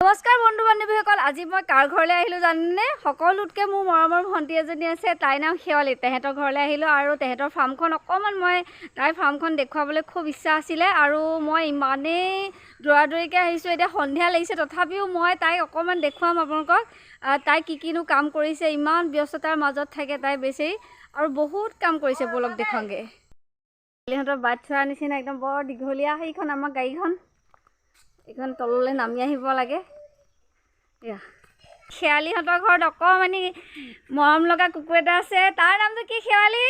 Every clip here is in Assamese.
নমস্কাৰ বন্ধু বান্ধৱীসকল, আজি মই কাৰ ঘৰলৈ আহিলোঁ জানেনে? সকলোতকৈ মোৰ মৰমৰ ভণ্টি এজনী আছে, তাইৰ নাম শেৱালী। তেহেঁতৰ ঘৰলৈ আহিলোঁ আৰু তেহেঁতৰ ফাৰ্মখন অকণমান তাইৰ ফাৰ্মখন দেখুৱাবলৈ খুব ইচ্ছা আছিলে আৰু মই ইমানেই দৌৰাদৌৰিকৈ আহিছোঁ। এতিয়া সন্ধিয়া লাগিছে, তথাপিও মই তাইক অকণমান দেখুৱাম আপোনালোকক। তাই কিনো কাম কৰিছে, ইমান ব্যস্ততাৰ মাজত থাকে তাই বেছি আৰু বহুত কাম কৰিছে। ব'লক দেখুৱাওঁগৈ। শেৱালীহঁতৰ বাট থোৱাৰ নিচিনা একদম বৰ দীঘলীয়া সেইখন আমাৰ গাড়ীখন। এইখন তললৈ নামি আহিব লাগে। এয়া শেৱালীহঁতৰ ঘৰত অকণমানি মৰম লগা কুকুৰ এটা আছে। তাৰ নামটো কি শেৱালী?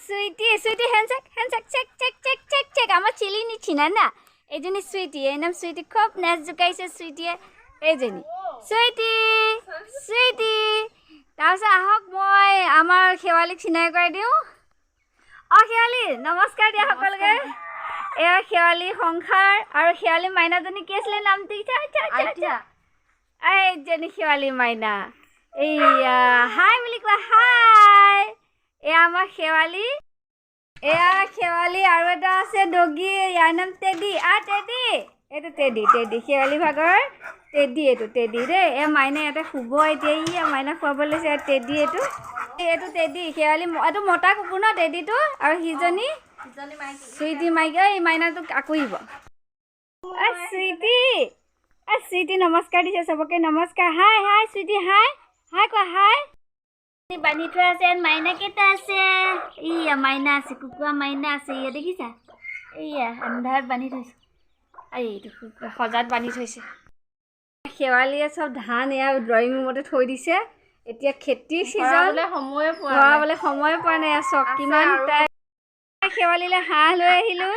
চুইটি। চুইটি হেণ্ডচেক check check check check check. আমাৰ চিলি নিচিনা না এইজনী চুইটি। এই নাম চুইটি। খুব নেচ জোকাইছে চুইটিয়ে এইজনী। চুইটি চুইটি। তাৰপিছত আহক মই আমাৰ শেৱালীক চিনাকি কৰাই দিওঁ। শেৱালী নমস্কাৰ দিয়া সকলোকে। এয়া শেৱালী সংসাৰ আৰু শেৱালী মাইনাজনী কি আছিলে নামটো? এইজনী শেৱালী মাইনা। এইয়া হাই বুলি কোৱা, হাই। এয়া আমাৰ শেৱালী। এয়া শেৱালী আৰু এটা আছে ডগী, ইয়াৰ নাম টেডি। টেডি। এইটো টেডি। শেৱালী ভাগৰ টেডি। এইটো টেডি দেই। এয়া মাইনা ইয়াতে শুব এতিয়া। ইয়া মাইনা খুৱাব লৈছে। টেডি এইটো টেডি। শেৱালী এইটো মতা কুকুৰ ন টেডিটো, আৰু সিজনী চুইটি মাইকী। এই মাইনাটোক আঁকোৰিব। চুইটি চুইটি নমস্কাৰ দিছে চবকে। নমস্কাৰ। হাই হাই চুইটি। হাই হাই কোৱা। হাই বান্ধি থোৱা আছে। মাইনা কেইটা আছে? ইয়া মাইনা আছে, কুকুৰা মাইনা আছে। ইয়া দেখিছা? এইয়া আন্ধাৰত বান্ধি থৈছে। এইটো কুকুৰা সজাত বান্ধি থৈছে। শেৱালীয়ে চব ধান এয়া ড্ৰয়িং ৰুমতে থৈ দিছে। এতিয়া খেতিৰ ছিজন, ভৰাবলৈ সময়ে পোৱা নাই। চক কিমান তাই। শেৱালীলৈ হাঁহ লৈ আহিলোঁ।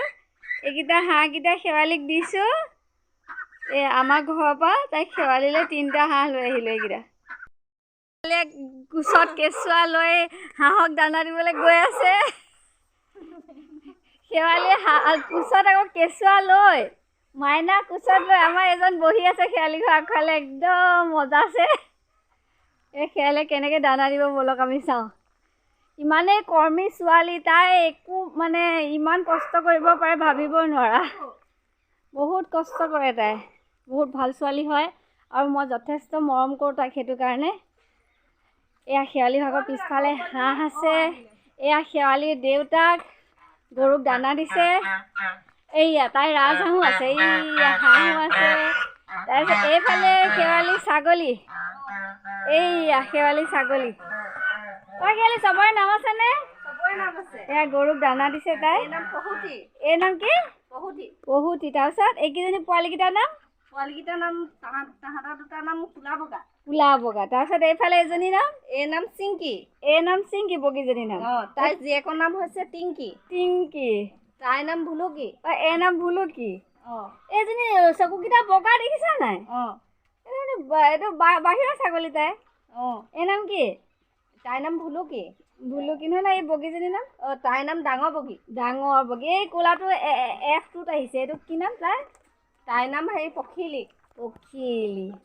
এইকেইটা হাঁহকেইটা শেৱালীক দিছোঁ। আমাৰ ঘৰৰ পৰা তাই শেৱালীলৈ 3টা হাঁহ লৈ আহিলোঁ। এইকেইটা কোচত কেঁচুৱা লৈ হাঁহক দানা দিবলৈ গৈ আছে। শেৱালীয়ে কোচত আকৌ কেঁচুৱা লৈ, মাইনা কোচত লৈ আমাৰ এজন বহি আছে শেৱালী ঘৰ আগফালে। একদম মজা আছে। এই শেৱালীয়ে কেনেকৈ দানা দিব ব'লক আমি চাওঁ। ইমানেই কৰ্মী ছোৱালী, তাই একো ইমান কষ্ট কৰিব পাৰে ভাবিব নোৱাৰা। বহুত কষ্ট কৰে তাই। বহুত ভাল ছোৱালী হয় আৰু মই যথেষ্ট মৰম কৰোঁ তাইক সেইটো কাৰণে। এয়া শেৱালী ভাগৰ পিছফালে হাঁহ আছে। এয়া শেৱালীৰ দেউতাক গৰুক দানা দিছে। এইয়া তাইৰ ৰাজহাঁহো আছে। এইয়া হাঁহো আছে। তাৰপিছত এইফালে শেৱালী ছাগলী। এইয়া শেৱালী ছাগলী। শেৱালী চবৰে নাম আছেনে? এয়া গৰুক দানা দিছে তাই। এই নাম কি? পহুতি। তাৰপিছত এইকেইজনী পোৱালীকেইটাৰ নাম? তাহাঁতৰ দুটাৰ নাম কোলা বগা। তাৰপিছত এইফালে এজনীৰ নাম? এই নাম চিংকি। বগীজনীৰ নাম? তাইৰ জীয়েকৰ নাম হৈছে টিংকি। তাইৰ নাম ভুলুকি। এই নাম ভুলুকি। এইজনী চকুকেইটা বগা দেখিছা নাই? এইটো বাহিৰৰ ছাগলী তাই। এই নাম কি? তাইৰ নাম ভুলুকি নহয়। এই বগীজনীৰ নাম? তাইৰ নাম ডাঙৰ বগী। এই ক'লাটো F2ত আহিছে। এইটো কি নাম তাই? তাইৰ নাম পখিলী।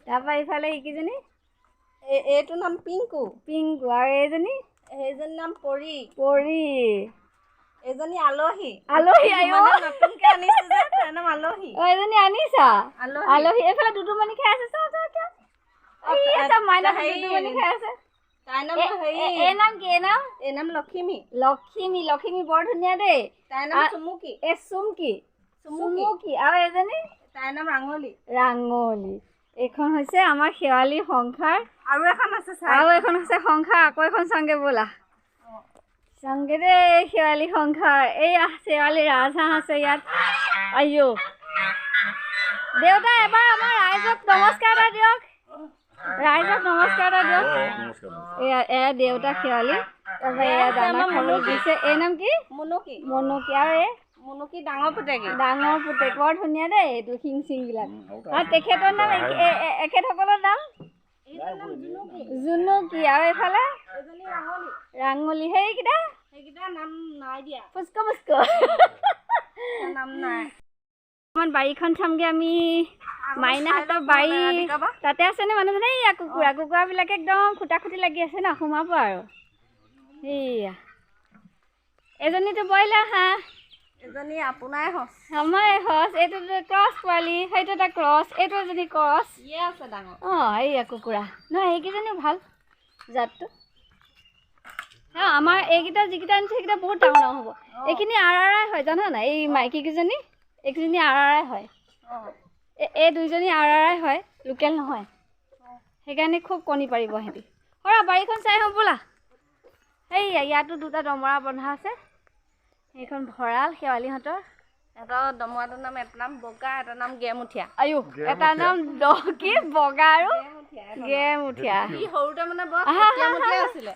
তাৰপৰা এইফালে এইকেইজনী? এইটো নাম পিংকু। আৰু সেইজনী নাম পৰি। এজনী আলহী। নতুনকৈ আনিছো যে তাইৰ নাম আলহী। এজনী আনিছা? আলহী। এইফালে দুটুমনি খাই আছে। মাইনা দুটুমনি খাই আছে। এই নাম কি? এই নাম লখিমী। বৰ ধুনীয়া দেই। তাইৰ নাম চুমুকি। আৰু এজনী? তাইৰ নাম ৰাঙলী। এইখন হৈছে আমাৰ শেৱালী সংসাৰ। আৰু এখন আছে সংসাৰ। আকৌ এখন চাওঁগে ব'লা। চাওঁগে দেই শেৱালী সংসাৰ। এইয়া শেৱালী ৰাজহাঁহ আছে ইয়াত। দেউতা এবাৰ আমাৰ ৰাইজক নমস্কাৰ এটা দিয়ক। এয়া দেউতা শেৱালী। তাৰপৰা এয়া দানা খাবলৈ দিছে। এই নাম কি? মুনুকি। আৰু এই মুনুকি ডাঙৰ পুতেক। বৰ ধুনীয়া দেই। এইটো শিং-চিংবিলাক। আৰু তেখেতৰ নাম এখেতসকলৰ নাম? জুনুকি। আৰু এইফালে? ৰাঙলী। সেইকেইটা নাম নাই দিয়া। পুষ্ক। নাম নাই। অকণমান বাৰীখন চামগৈ আমি। মাইনাহঁতৰ বাৰী তাতে আছেনে মানুহজনে? এইয়া কুকুৰাবিলাকে একদম খুটা-খুটি লাগি আছে ন, সোমাব আৰু। এইয়া এজনীতো ব্ৰইলাৰ হাঁহ। এজনী আপোনাই হস আমাৰ হস এইটো ক্ৰছ পোৱালি সেইটো এটা ক্ৰছ এইটো এজনী ক্ৰছ ইয়ে আছে ডাঙৰ এইয়া কুকুৰা নহয় এইকেইজনীও ভাল জাতটো আমাৰ এইকেইটা যিকেইটা আনিছে সেইকেইটা বহুত ডাঙৰ ডাঙৰ হ'ব এইখিনি আৰাই হয় জানা নাই এই মাইকীকেইজনী এইকেইজনী আৰাই হয় এই দুইজনী আৰাই হয় লোকেল নহয় সেইকাৰণে খুব কণী পাৰিব সিহঁতি বাৰীখন চাই আহোঁ ব'লা এইয়া ইয়াতো দুটা দমৰা বন্ধা আছে সেইখন ভঁৰাল শেৱালিহঁতৰ এটাৰ দমৰাটোৰ নাম এটা নাম বগা এটা নাম গেমুঠীয়া এটা নাম কি বগা আৰু গেমুঠীয়া ই সৰুতে মানে বৰ গেমুঠীয়া আছিলে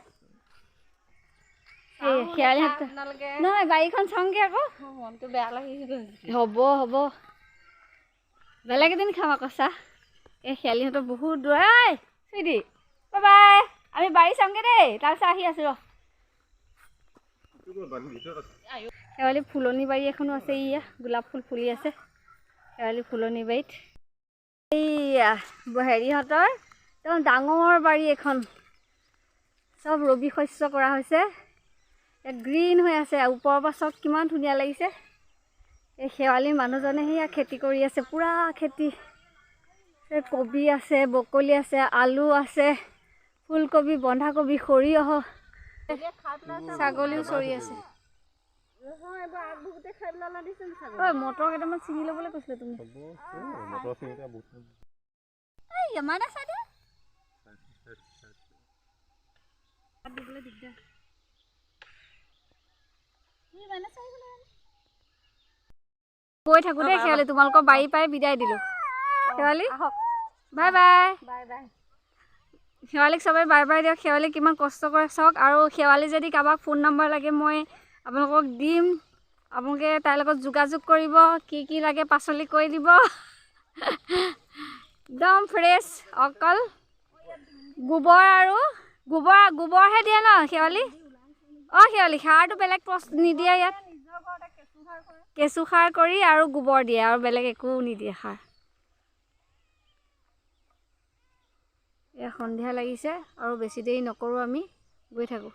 শেৱালিহঁত নহয় বাৰীখন চাওঁগৈ আকৌ মনটো বেয়া লাগি হ'ব বেলেগ এদিন খাম আকৌ চাহ এই শেৱালিহঁতৰ বহুত দূৰ চুইটি বাই বাই আমি বাৰী চাওঁগৈ দেই তাৰপিছত আহি আছোঁ শেৱালি ফুলনি বাৰী এখনো আছে ইয়া গোলাপ ফুল ফুলি আছে শেৱালি ফুলনি বাৰীত এইয়া হেৰিহঁতৰ একদম ডাঙৰ বাৰী এখন চব ৰবি শস্য কৰা হৈছে ইয়াত গ্ৰীণ হৈ আছে ওপৰৰ পৰা চব কিমান ধুনীয়া লাগিছে এই শেৱালি মানুহজনে সেয়া খেতি কৰি আছে পুৰা খেতি কবি আছে বকলি আছে আলু আছে ফুলকবি বন্ধাকবি সৰিয়হ ছাগলীও চৰি আছে মটৰ কেইটামান ছিঙি ল'বলৈ কৈছিলে তুমি গৈ থাকো দেই শেৱালি তোমালোকৰ বাৰী পাই বিদায় দিলোঁ শেৱালি বাই বাই শেৱালিক চবেই বাই বাই দিয়ক শেৱালি কিমান কষ্ট কৰে চাওক আৰু শেৱালি যদি কাৰোবাক ফোন নম্বৰ লাগে মই আপোনালোকক দিম আপোনালোকে তাইৰ লগত যোগাযোগ কৰিব কি লাগে পাচলি কৈ দিব একদম ফ্ৰেছ অকল গোবৰ আৰু গোবৰহে দিয়ে ন শেৱালি শেৱালি সাৰটো বেলেগ নিদিয়ে ইয়াত কেঁচু সাৰ কৰি আৰু গোবৰ দিয়ে আৰু বেলেগ একো নিদিয়ে সাৰ এয়া সন্ধিয়া লাগিছে আৰু বেছি দেৰি নকৰোঁ আমি গৈ থাকোঁ